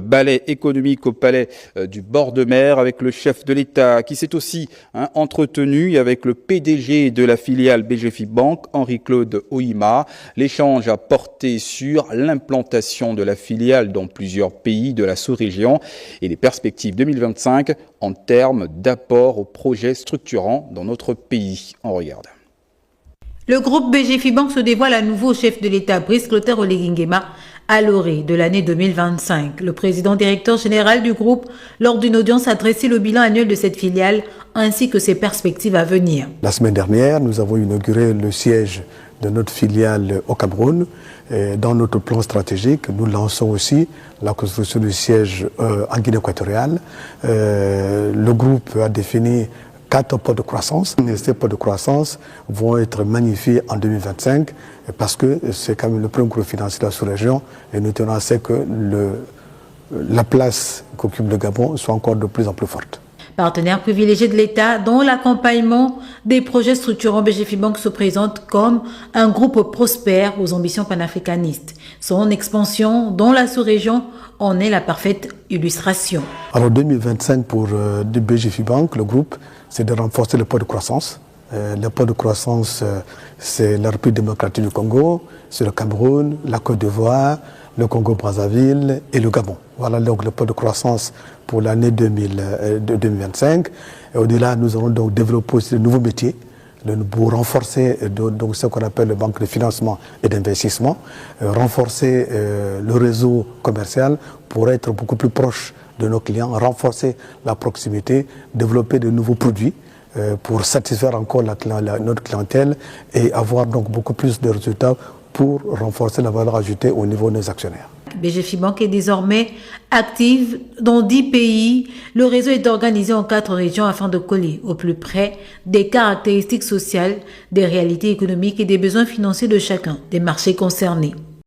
balai économique au palais du bord de mer avec le chef de l'État qui s'est aussi entretenu avec le PDG de la filiale BGFI Bank, Henri-Claude Ohima. L'échange a porté sur l'implantation de la filiale dans plusieurs pays de la sous-région et les perspectives 2025 en termes d'apport aux projets structurants dans notre pays. On regarde. Le groupe BGFI Bank se dévoile à nouveau au chef de l'État, Brice Clotaire Oligui Nguema, à l'orée de l'année 2025. Le président directeur général du groupe, lors d'une audience, a dressé le bilan annuel de cette filiale ainsi que ses perspectives à venir. La semaine dernière, nous avons inauguré le siège de notre filiale au Cameroun. Et dans notre plan stratégique, nous lançons aussi la construction du siège en Guinée équatoriale. Le groupe a défini 4 pôles de croissance. Ces pôles de croissance vont être magnifiés en 2025 parce que c'est quand même le premier groupe financier de la sous-région et nous tenons à ce que la place qu'occupe le Gabon soit encore de plus en plus forte. Partenaire privilégié de l'État, dont l'accompagnement des projets structurants, BGFI Bank se présente comme un groupe prospère aux ambitions panafricanistes. Son expansion dans la sous-région en est la parfaite illustration. Alors 2025 pour BGFI Bank, le groupe, c'est de renforcer le pôle de croissance. Le pôle de croissance, c'est la République démocratique du Congo, c'est le Cameroun, la Côte d'Ivoire, le Congo-Brazzaville et le Gabon. Voilà donc le pôle de croissance pour l'année 2025. Et au-delà, nous allons donc développer aussi de nouveaux métiers pour renforcer donc ce qu'on appelle le banque de financement et d'investissement, renforcer le réseau commercial pour être beaucoup plus proche de nos clients, renforcer la proximité, développer de nouveaux produits pour satisfaire encore notre clientèle et avoir donc beaucoup plus de résultats pour renforcer la valeur ajoutée au niveau de nos actionnaires. BGFI Bank est désormais active dans 10 pays. Le réseau est organisé en 4 régions afin de coller au plus près des caractéristiques sociales, des réalités économiques et des besoins financiers de chacun des marchés concernés.